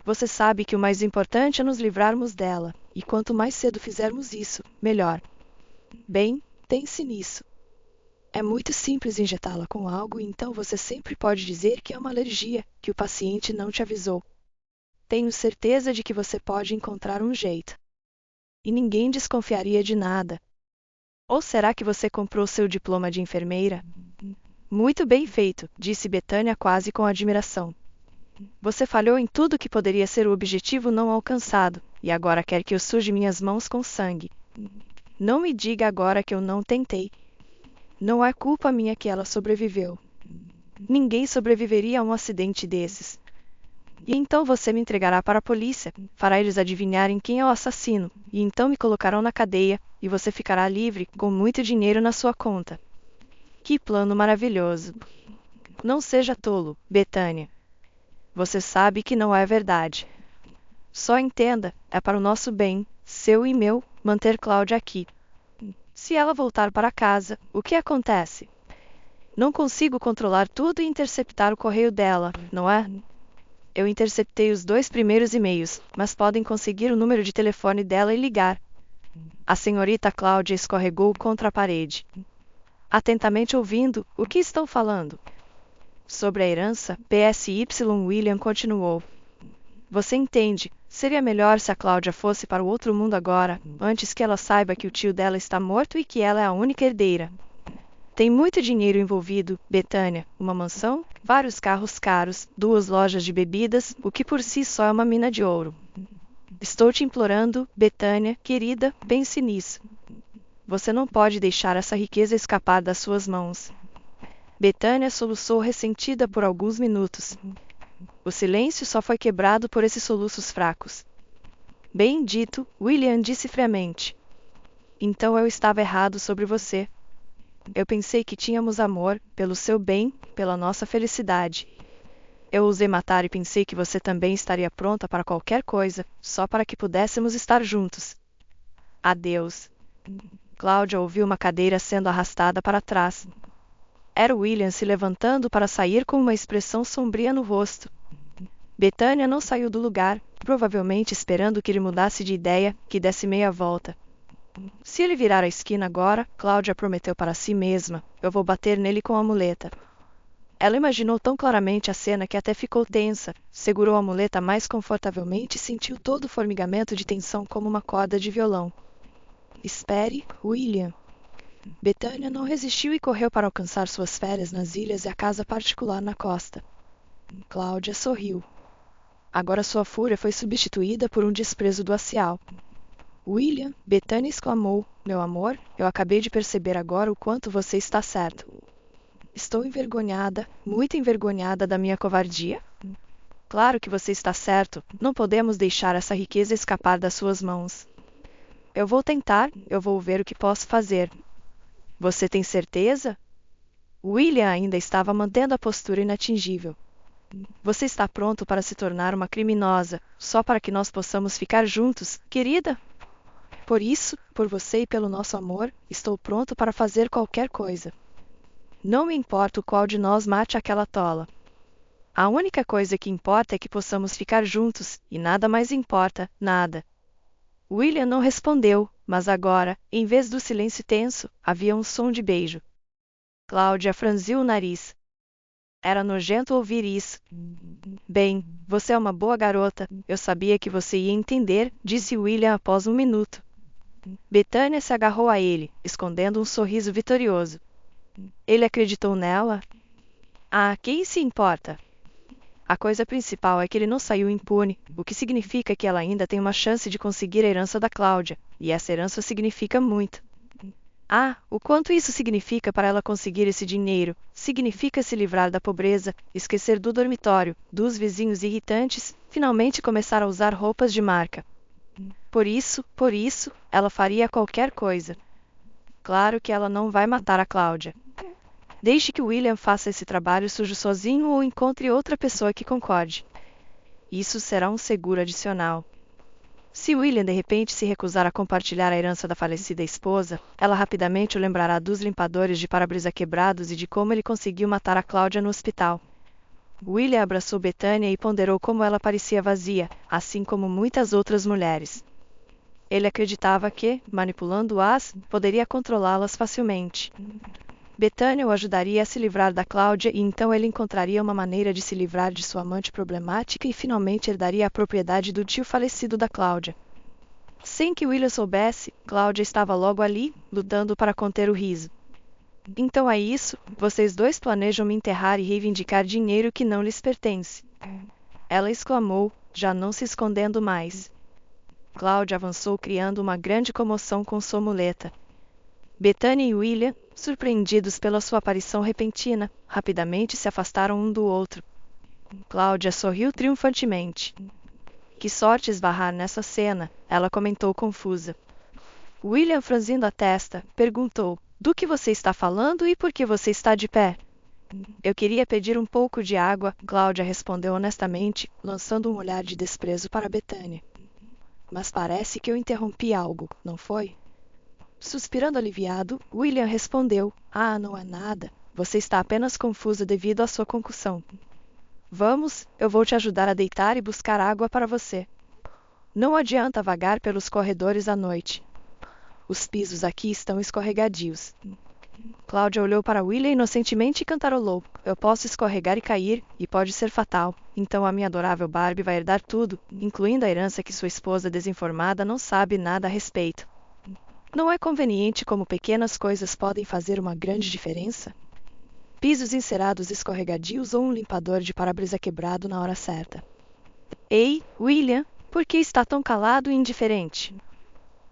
Você sabe que o mais importante é nos livrarmos dela, e quanto mais cedo fizermos isso, melhor. Bem, pense nisso. É muito simples injetá-la com algo e então você sempre pode dizer que é uma alergia, que o paciente não te avisou. Tenho certeza de que você pode encontrar um jeito. E ninguém desconfiaria de nada. Ou será que você comprou seu diploma de enfermeira? Muito bem feito, disse Betânia quase com admiração. Você falhou em tudo que poderia ser o objetivo não alcançado, e agora quer que eu suje minhas mãos com sangue. Não me diga agora que eu não tentei. Não é culpa minha que ela sobreviveu. Ninguém sobreviveria a um acidente desses. E então você me entregará para a polícia, fará eles adivinharem quem é o assassino, e então me colocarão na cadeia, e você ficará livre, com muito dinheiro na sua conta. Que plano maravilhoso! Não seja tolo, Betânia. Você sabe que não é verdade. Só entenda, é para o nosso bem, seu e meu, manter Cláudia aqui. Se ela voltar para casa, o que acontece? Não consigo controlar tudo e interceptar o correio dela, não é? Eu interceptei os 2 primeiros e-mails, mas podem conseguir o número de telefone dela e ligar. A senhorita Cláudia escorregou contra a parede. Atentamente ouvindo, o que estão falando? Sobre a herança, PSY William continuou. Você entende, seria melhor se a Cláudia fosse para o outro mundo agora, antes que ela saiba que o tio dela está morto e que ela é a única herdeira. Tem muito dinheiro envolvido, Betânia, uma mansão, vários carros caros, 2 lojas de bebidas, o que por si só é uma mina de ouro. Estou te implorando, Betânia, querida, pense nisso. Você não pode deixar essa riqueza escapar das suas mãos. Betânia soluçou ressentida por alguns minutos. O silêncio só foi quebrado por esses soluços fracos. Bem dito, William disse friamente. Então eu estava errado sobre você. Eu pensei que tínhamos amor, pelo seu bem, pela nossa felicidade. Eu ousei matar e pensei que você também estaria pronta para qualquer coisa, só para que pudéssemos estar juntos. Adeus. Cláudia ouviu uma cadeira sendo arrastada para trás. Era William se levantando para sair com uma expressão sombria no rosto. Betânia não saiu do lugar, provavelmente esperando que ele mudasse de ideia, que desse meia volta. Se ele virar a esquina agora, Cláudia prometeu para si mesma, eu vou bater nele com a muleta. Ela imaginou tão claramente a cena que até ficou tensa, segurou a muleta mais confortavelmente e sentiu todo o formigamento de tensão como uma corda de violão. Espere, William. Betânia não resistiu e correu para alcançar suas férias nas ilhas e a casa particular na costa. Cláudia sorriu. Agora sua fúria foi substituída por um desprezo glacial. William, Betânia exclamou, meu amor, eu acabei de perceber agora o quanto você está certo. Estou envergonhada, muito envergonhada da minha covardia. Claro que você está certo, não podemos deixar essa riqueza escapar das suas mãos. Eu vou tentar, eu vou ver o que posso fazer. Você tem certeza? William ainda estava mantendo a postura inatingível. Você está pronto para se tornar uma criminosa, só para que nós possamos ficar juntos, querida? Por isso, por você e pelo nosso amor, estou pronto para fazer qualquer coisa. Não me importa qual de nós mate aquela tola. A única coisa que importa é que possamos ficar juntos, e nada mais importa, nada. William não respondeu, mas agora, em vez do silêncio tenso, havia um som de beijo. Cláudia franziu o nariz. Era nojento ouvir isso. Bem, você é uma boa garota, eu sabia que você ia entender, disse William após um minuto. Betânia se agarrou a ele, escondendo um sorriso vitorioso. Ele acreditou nela? Ah, quem se importa? A coisa principal é que ele não saiu impune, o que significa que ela ainda tem uma chance de conseguir a herança da Cláudia, e essa herança significa muito. Ah, o quanto isso significa para ela conseguir esse dinheiro? Significa se livrar da pobreza, esquecer do dormitório, dos vizinhos irritantes, finalmente começar a usar roupas de marca. Por isso, ela faria qualquer coisa. Claro que ela não vai matar a Cláudia. Deixe que William faça esse trabalho sujo sozinho ou encontre outra pessoa que concorde. Isso será um seguro adicional. Se William de repente se recusar a compartilhar a herança da falecida esposa, ela rapidamente o lembrará dos limpadores de para-brisa quebrados e de como ele conseguiu matar a Cláudia no hospital. William abraçou Bethânia e ponderou como ela parecia vazia, assim como muitas outras mulheres. Ele acreditava que, manipulando-as, poderia controlá-las facilmente. Bethânia o ajudaria a se livrar da Cláudia e então ele encontraria uma maneira de se livrar de sua amante problemática e finalmente herdaria a propriedade do tio falecido da Cláudia. Sem que William soubesse, Cláudia estava logo ali, lutando para conter o riso. Então é isso, vocês dois planejam me enterrar e reivindicar dinheiro que não lhes pertence. Ela exclamou, já não se escondendo mais. Cláudia avançou criando uma grande comoção com sua muleta. Bethânia e William, surpreendidos pela sua aparição repentina, rapidamente se afastaram um do outro. Cláudia sorriu triunfantemente. Que sorte esbarrar nessa cena, ela comentou confusa. William, franzindo a testa, perguntou, do que você está falando e por que você está de pé? Eu queria pedir um pouco de água, Cláudia respondeu honestamente, lançando um olhar de desprezo para Bethânia. Mas parece que eu interrompi algo, não foi? Suspirando aliviado, William respondeu, não é nada, você está apenas confusa devido à sua concussão. Vamos, eu vou te ajudar a deitar e buscar água para você. Não adianta vagar pelos corredores à noite. Os pisos aqui estão escorregadios. Cláudia olhou para William inocentemente e cantarolou. Eu posso escorregar e cair, e pode ser fatal. Então a minha adorável Barbie vai herdar tudo, incluindo a herança que sua esposa desinformada não sabe nada a respeito. Não é conveniente como pequenas coisas podem fazer uma grande diferença? Pisos encerados escorregadios ou um limpador de para-brisa quebrado na hora certa. Ei, William, por que está tão calado e indiferente?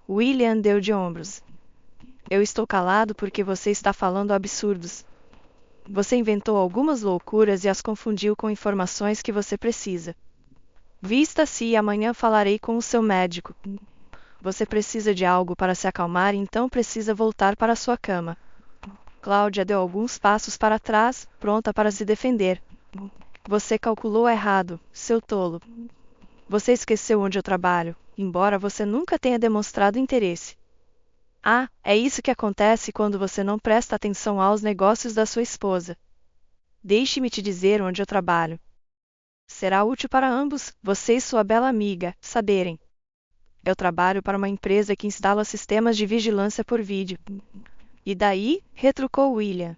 William deu de ombros. Eu estou calado porque você está falando absurdos. Você inventou algumas loucuras e as confundiu com informações que você precisa. Vista-se e amanhã falarei com o seu médico. Você precisa de algo para se acalmar e então precisa voltar para sua cama. Cláudia deu alguns passos para trás, pronta para se defender. Você calculou errado, seu tolo. Você esqueceu onde eu trabalho, embora você nunca tenha demonstrado interesse. É isso que acontece quando você não presta atenção aos negócios da sua esposa. Deixe-me te dizer onde eu trabalho. Será útil para ambos, você e sua bela amiga, saberem. Eu trabalho para uma empresa que instala sistemas de vigilância por vídeo. E daí? Retrucou William.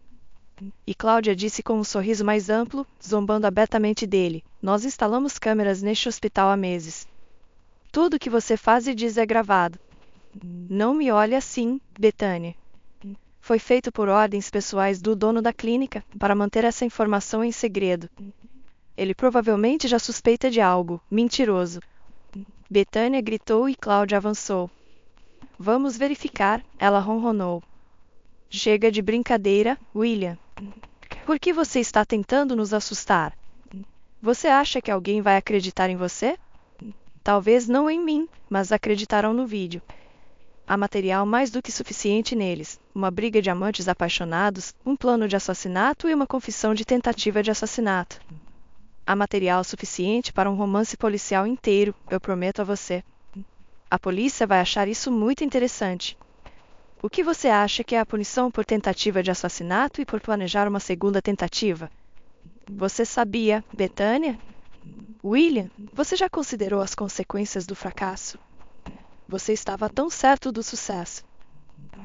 E Cláudia disse com um sorriso mais amplo, zombando abertamente dele. Nós instalamos câmeras neste hospital há meses. Tudo o que você faz e diz é gravado. Não me olhe assim, Bethânia. Foi feito por ordens pessoais do dono da clínica, para manter essa informação em segredo. Ele provavelmente já suspeita de algo, mentiroso. Bethânia gritou e Cláudia avançou. Vamos verificar, ela ronronou. Chega de brincadeira, William. Por que você está tentando nos assustar? Você acha que alguém vai acreditar em você? Talvez não em mim, mas acreditarão no vídeo. Há material mais do que suficiente neles. Uma briga de amantes apaixonados, um plano de assassinato e uma confissão de tentativa de assassinato. Há material suficiente para um romance policial inteiro, eu prometo a você. A polícia vai achar isso muito interessante. O que você acha que é a punição por tentativa de assassinato e por planejar uma segunda tentativa? Você sabia, Bethânia? William, você já considerou as consequências do fracasso? Você estava tão certo do sucesso.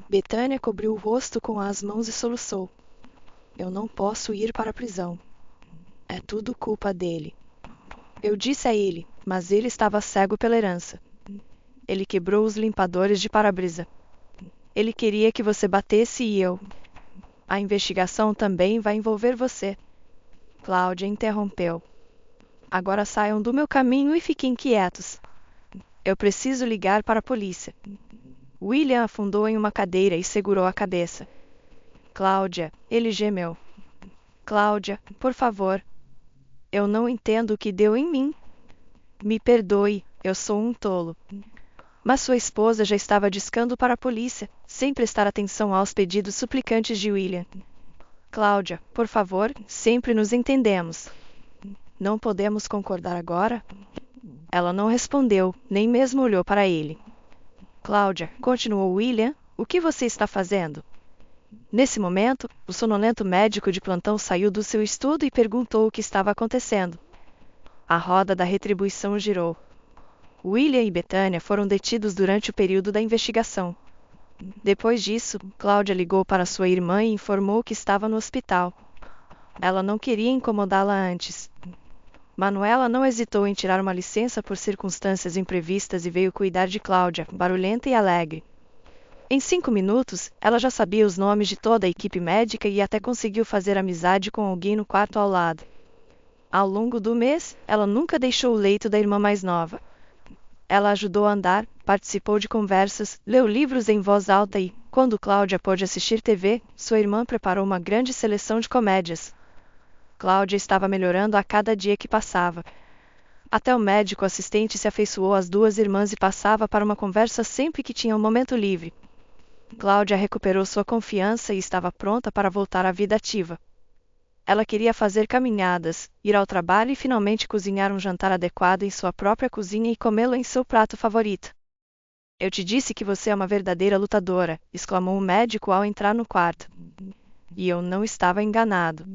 Bethânia cobriu o rosto com as mãos e soluçou. Eu não posso ir para a prisão. É tudo culpa dele. Eu disse a ele, mas ele estava cego pela herança. Ele quebrou os limpadores de para-brisa. Ele queria que você batesse e eu. A investigação também vai envolver você. Cláudia interrompeu. Agora saiam do meu caminho e fiquem quietos. Eu preciso ligar para a polícia. William afundou em uma cadeira e segurou a cabeça. Cláudia, ele gemeu. Cláudia, por favor. Eu não entendo o que deu em mim. Me perdoe, eu sou um tolo. Mas sua esposa já estava discando para a polícia, sem prestar atenção aos pedidos suplicantes de William. Cláudia, por favor, sempre nos entendemos. Não podemos concordar agora? Ela não respondeu, nem mesmo olhou para ele. Cláudia, continuou William, o que você está fazendo? Nesse momento, o sonolento médico de plantão saiu do seu estudo e perguntou o que estava acontecendo. A roda da retribuição girou. William e Bethânia foram detidos durante o período da investigação. Depois disso, Cláudia ligou para sua irmã e informou que estava no hospital. Ela não queria incomodá-la antes. Manuela não hesitou em tirar uma licença por circunstâncias imprevistas e veio cuidar de Cláudia, barulhenta e alegre. Em 5 minutos, ela já sabia os nomes de toda a equipe médica e até conseguiu fazer amizade com alguém no quarto ao lado. Ao longo do mês, ela nunca deixou o leito da irmã mais nova. Ela ajudou a andar, participou de conversas, leu livros em voz alta e, quando Cláudia pôde assistir TV, sua irmã preparou uma grande seleção de comédias. Cláudia estava melhorando a cada dia que passava. Até o médico assistente se afeiçoou às duas irmãs e passava para uma conversa sempre que tinha um momento livre. Cláudia recuperou sua confiança e estava pronta para voltar à vida ativa. Ela queria fazer caminhadas, ir ao trabalho e finalmente cozinhar um jantar adequado em sua própria cozinha e comê-lo em seu prato favorito. Eu te disse que você é uma verdadeira lutadora, exclamou o médico ao entrar no quarto. E eu não estava enganado.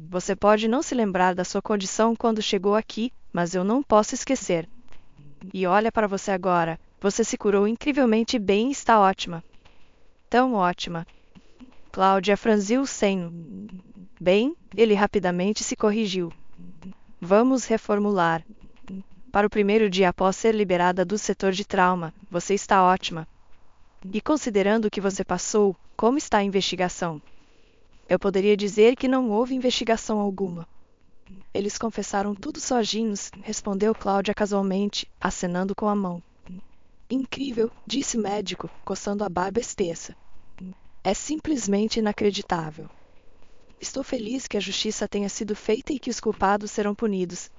Você pode não se lembrar da sua condição quando chegou aqui, mas eu não posso esquecer. E olha para você agora, você se curou incrivelmente bem e está ótima. Tão ótima. Cláudia franziu o senho. Bem, ele rapidamente se corrigiu. Vamos reformular. Para o primeiro dia após ser liberada do setor de trauma, você está ótima. E considerando o que você passou, como está a investigação? Eu poderia dizer que não houve investigação alguma. Eles confessaram tudo sozinhos, respondeu Cláudia casualmente, acenando com a mão. Incrível, disse o médico, coçando a barba espessa. É simplesmente inacreditável. Estou feliz que a justiça tenha sido feita e que os culpados serão punidos.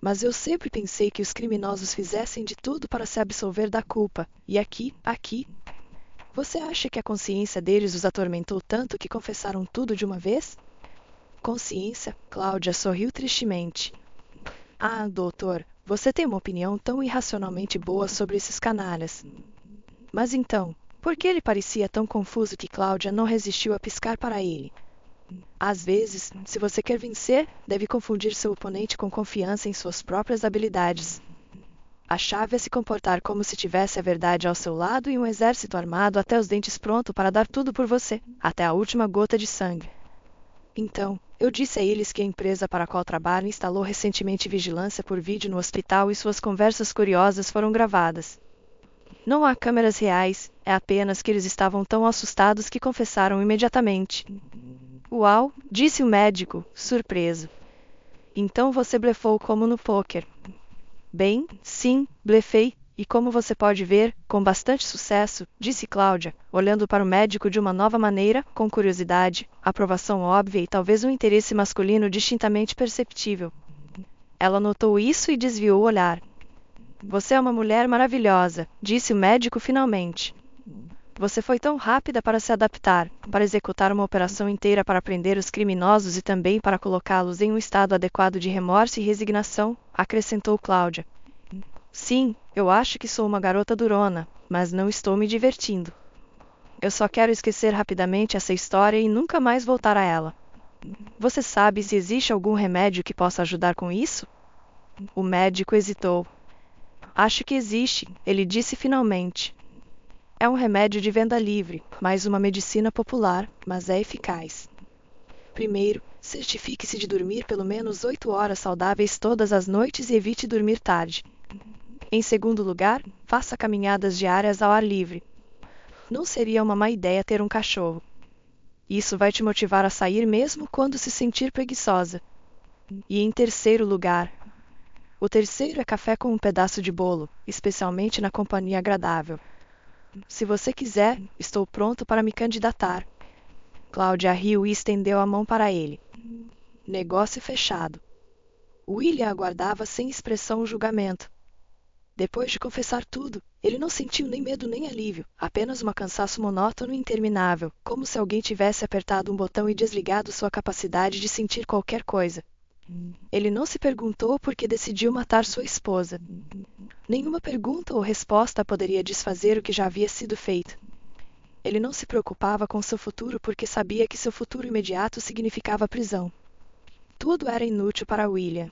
Mas eu sempre pensei que os criminosos fizessem de tudo para se absolver da culpa. E aqui. Você acha que a consciência deles os atormentou tanto que confessaram tudo de uma vez? Consciência? Cláudia sorriu tristemente. Ah, doutor, você tem uma opinião tão irracionalmente boa sobre esses canalhas. Mas então, por que ele parecia tão confuso que Cláudia não resistiu a piscar para ele? Às vezes, se você quer vencer, deve confundir seu oponente com confiança em suas próprias habilidades. A chave é se comportar como se tivesse a verdade ao seu lado e um exército armado até os dentes pronto para dar tudo por você, até a última gota de sangue. Então, eu disse a eles que a empresa para a qual trabalho instalou recentemente vigilância por vídeo no hospital e suas conversas curiosas foram gravadas. Não há câmeras reais, é apenas que eles estavam tão assustados que confessaram imediatamente. Uau, disse o médico, surpreso. Então você blefou como no pôquer. Bem, sim, blefei, e como você pode ver, com bastante sucesso, disse Cláudia, olhando para o médico de uma nova maneira, com curiosidade, aprovação óbvia e talvez um interesse masculino distintamente perceptível. Ela notou isso e desviou o olhar. Você é uma mulher maravilhosa, disse o médico finalmente. Você foi tão rápida para se adaptar, para executar uma operação inteira para prender os criminosos e também para colocá-los em um estado adequado de remorso e resignação, acrescentou Cláudia. Sim, eu acho que sou uma garota durona, mas não estou me divertindo. Eu só quero esquecer rapidamente essa história e nunca mais voltar a ela. Você sabe se existe algum remédio que possa ajudar com isso? O médico hesitou. Acho que existe, ele disse finalmente. É um remédio de venda livre, mais uma medicina popular, mas é eficaz. Primeiro, certifique-se de dormir pelo menos 8 horas saudáveis todas as noites e evite dormir tarde. Em segundo lugar, faça caminhadas diárias ao ar livre. Não seria uma má ideia ter um cachorro. Isso vai te motivar a sair mesmo quando se sentir preguiçosa. E em terceiro lugar, o terceiro é café com um pedaço de bolo, especialmente na companhia agradável. Se você quiser, estou pronto para me candidatar. Cláudia riu e estendeu a mão para ele. Negócio fechado. William aguardava sem expressão o julgamento. Depois de confessar tudo, ele não sentiu nem medo nem alívio, apenas um cansaço monótono e interminável, como se alguém tivesse apertado um botão e desligado sua capacidade de sentir qualquer coisa. Ele não se perguntou por que decidiu matar sua esposa. Nenhuma pergunta ou resposta poderia desfazer o que já havia sido feito. Ele não se preocupava com seu futuro porque sabia que seu futuro imediato significava prisão. Tudo era inútil para William.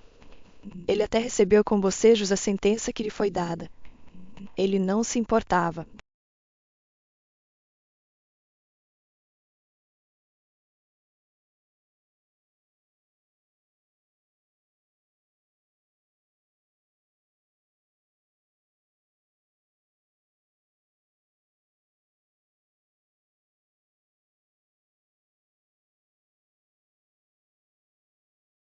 Ele até recebeu com bocejos a sentença que lhe foi dada. Ele não se importava.